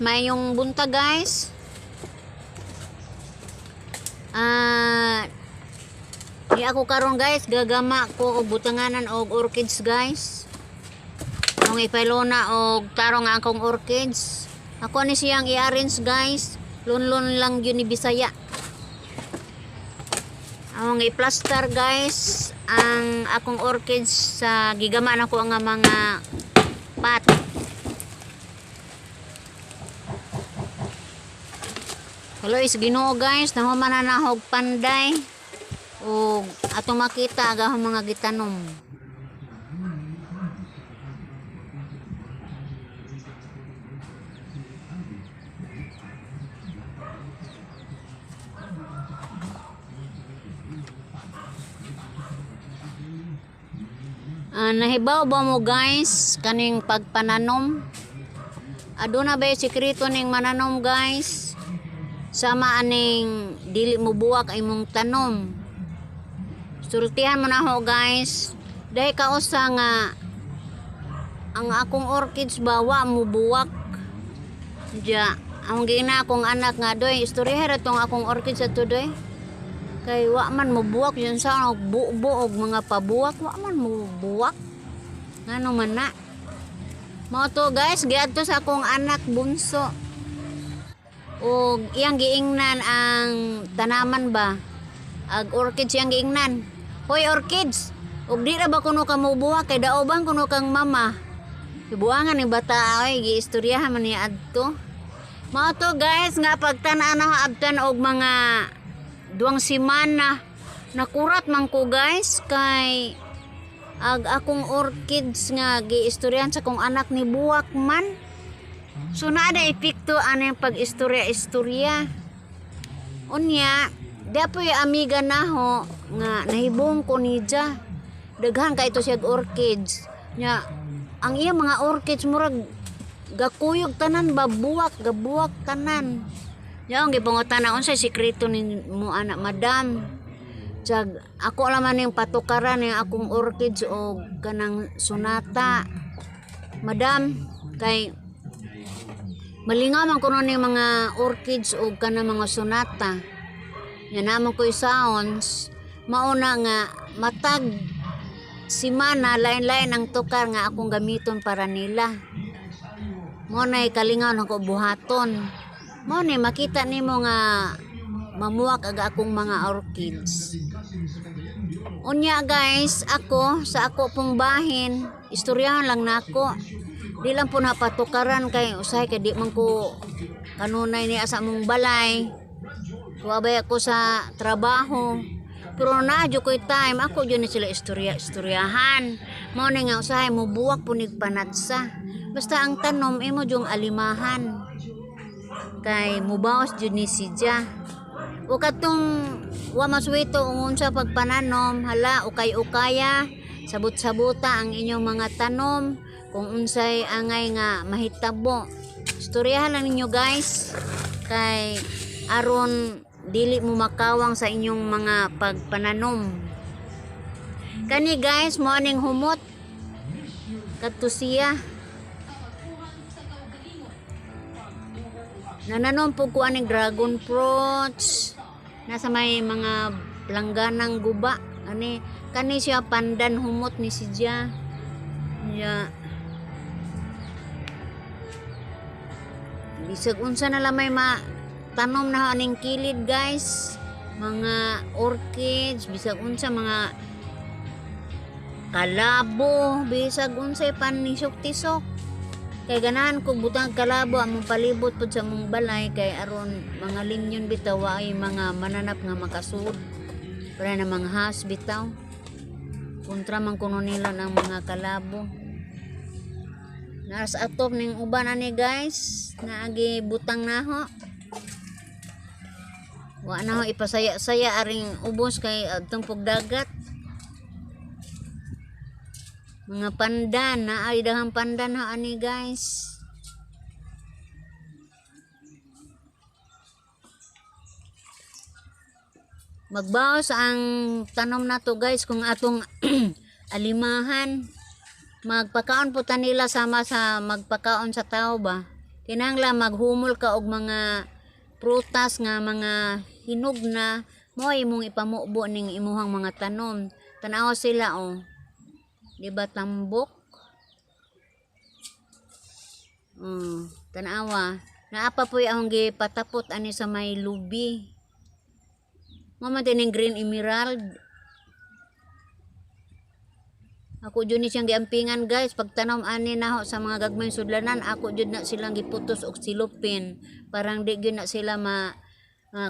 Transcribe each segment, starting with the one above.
mayong bunta guys. Di ako karon guys gagama ko og butanganan og orchids guys. Nung ipailona og tarong nga akong orchids. Ako ni siyang i-arrange guys. Lunlon lang yun ni Bisaya. Ang i-plaster guys ang akong orchids sa gigama na ko nga mga pot. Hello is Ginoo guys, nahuman na nahog panday o atong makita agahong mga gitanom. Nahibaw ba mo guys kaning pagpananom? Aduna ba yung sikreto ning mananom guys? Sama aning dili mo buwak ay mong tanom. Sultihan mo na ho guys. Dahil kausa nga ang akong orchids bawa mo buwak. Diya, ang gina akong anak nga doy, istorya itong akong orchids ato doy. Kay wa man mo buwak yun sa buo og mga pabuwak, wa man mo buwak. Ngano man na. Mao to guys, giadto sa akong anak bunso. O iyang giingnan ang tanaman ba ag orchids iyang giingnan. Hoy orchids, ug di ra ba kuno ka mobuha kay daoban kuno kang mama. Ibuangan ni bata ay giistoryahan man ni adto. Mao to guys nga pagtan-an na abtan og mga 2 semana nakurat man ko guys kay ag akong orchids nga giistoryahan sa kong anak ni buwak man. So naada epekto ano yung pag-istorya-istorya. Unya, dapoy amiga na ho nga nahibong ko niya. Daghan ka ito siya orchids. Nya, ang iya mga orchids murag gakuyog tanan babuwak, gabuwak tanan. Nya ang gipangutan na unsay sikreto ni mo anak madam. Jag ako laman yung patukaran ng akong orchids o kanang sonata. Madam, kay malingaw man kuno ni mga orchids o kana mga sonata. Yan naman ko sounds. Mauna nga matag simana lain-lain ang tukar nga akong gamiton para nila. Mo na kalingaw na ko buhaton. Mo na makita nimo nga mamuwak aga akong mga orchids. Unya guys, ako sa ako pong bahin, istoryahan lang nako. Di lang po napatukaran kay usay kay di man ko kanunay ni asa mong balay. Tuwabay ako sa trabaho. Pero naadyo ko'y time, ako dyan sila istoryahan. Mao na nga usahay mo buwak punig panatsa. Basta ang tanom imo diyong alimahan. Kay mubawas dyan ni sidya. O katong wamaswito ungon sa pagpananom, hala ukay-ukaya, sabot-sabuta ang inyong mga tanom. Kung unsay angay nga mahitabo, istoryahan lang ninyo guys kay aron dili mo makawang sa inyong mga pagpananom. Kani guys mo aning humot kadto siya. Nananom po ko aning dragon fruits nasa may mga langganang guba kani siya pandan humot ni siya. Ya bisag unsa na lang may tanom na aning kilid guys, mga orchids, bisag unsa mga kalabo, bisag unsay panisok-tisok. Kay ganahan ko butang kalabo among palibot pud sa mong balay kay aron mga linyon bitaw ay mga mananap nga makasud. Para na mga has bitaw. Kontra man kuno nila ng mga kalabo. Naras atop ning uban ani guys, naagi butang na ho. Wa na ho ipasaya-saya aring ubos kay adtong pagdagat. Mga pandan, naay dahang pandan ha ani guys. Magbawas ang tanom na to guys kung atong alimahan. Magpakaon po ta nila sama sa magpakaon sa tao ba. Kinahanglan maghumol ka og mga prutas nga mga hinog na mo imong ipamubo ning imuhang mga tanom. Tanaw sila di ba tambok? Tanawa. Naapa po'y akong gipatapot ani sa may lubi. Mama din yung green emerald. Ako dyan ni siyang giampingan guys. Pagtanom ani na sa mga gagmayng sudlanan, ako dyan na silang giputos og silupin. Parang di gyud na sila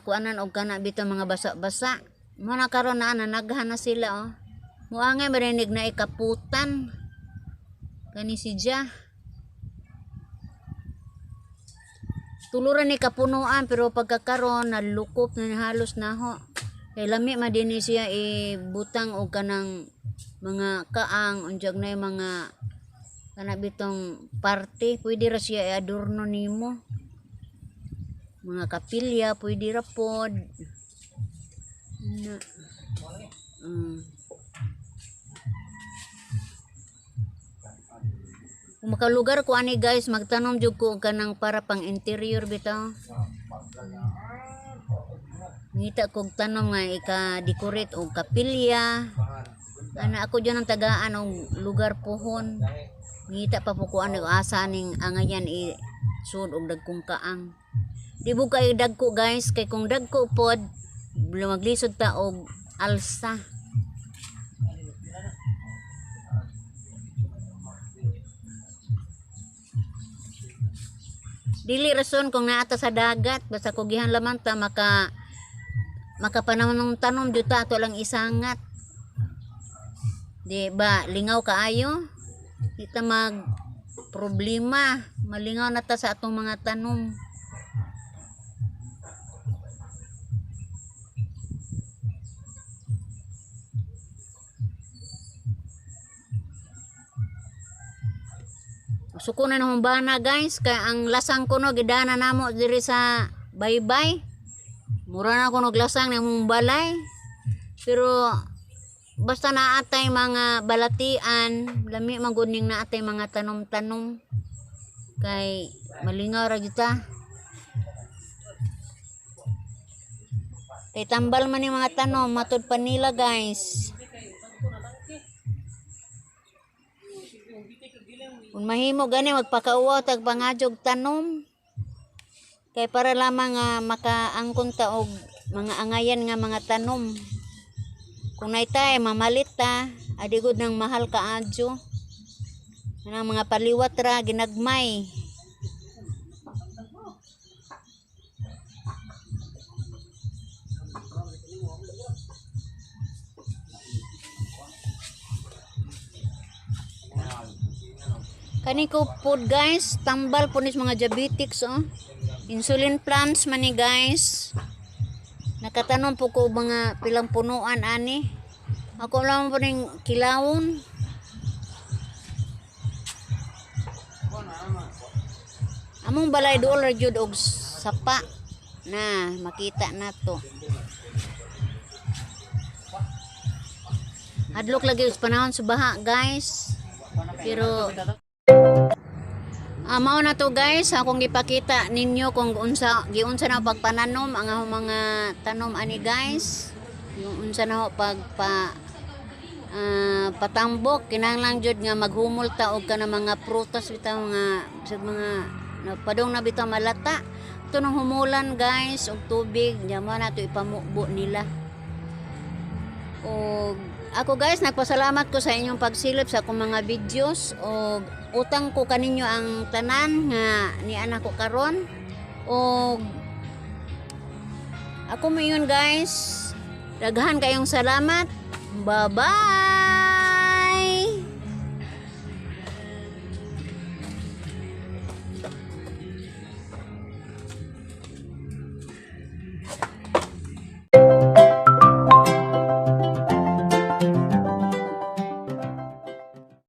kuanan og kana bitaw mga basa-basa. Mo na karon na nanaghan na sila Muangay marinig na ikaputan. Kani si Jah. Tuluran ni kapunuan pero pagkakaron nalukop na halos naho. Kay lami madini siya butang og kanang mga kaang unjag na mga kana bitong parte pwede ra siya i-adorno nimo. Mga kapilya pwede ra pod. Kung makalugar ko ani guys, magtanom jud ko kanang para pang interior bitaw. Ngita kog tanom nga ika-decorate og kapilya. Ana ako dyan ang tagaan og lugar pohon. Ngita pa po ko ano asa ning angayan sud og dagkong kaang. Di bu kay dagko guys, kay kung dagko pod maglisod ta og alsa. Dili rason kung naata sa dagat basta kugihan lamang ta makapanahon ng tanom jud ta ato lang isangat. Di ba lingaw kaayo? Kita mag problema, malingaw na ta sa atong mga tanom. Suko na humbana guys, kay ang lasang ko gidana namo diri sa baybay. Mura na ko lasang na mong balay. Pero basta naatay mga balatian, lami maguning naatay mga tanom-tanom. Kay malingaw ra gyud ta. Kay tambal man yung mga tanom, matud pa nila guys. Kung mahimo gani magpakauwaw tag pangajog tanom. Kay para lamang makaangkon ta og mga angayan nga mga tanom. Kung naitay mamalit ta, adigod ng mahal kaadyo. Nang mga paliwat ra ginagmay. Kani ko food guys, tambal po nis mga diabetics Insulin plants man ni guys. Nakatanom po ko mga pilang punuan ani. Ako lang po ning kilawon. Among balay dool ra jud og sapa. Na, makita na to. Hadlok lagi sa panahon sa baha guys. Pero mao na to guys, akong gipakita ninyo kung giunsa na pagpananom ang mga tanom ani guys. Yung unsa na patambok kinahanglan jud nga maghumol ta og kana mga prutas bitaw nga padong na bitaw malata. Ito nang humulan guys og tubig, diyan na to ipamubo nila. Og ako guys, nagpasalamat ko sa inyong pagsilip sa akong mga videos og utang ko kaninyo ang tanan nga ni anak ko karon. Og ako mayon guys, daghan kayong salamat. Bye-bye.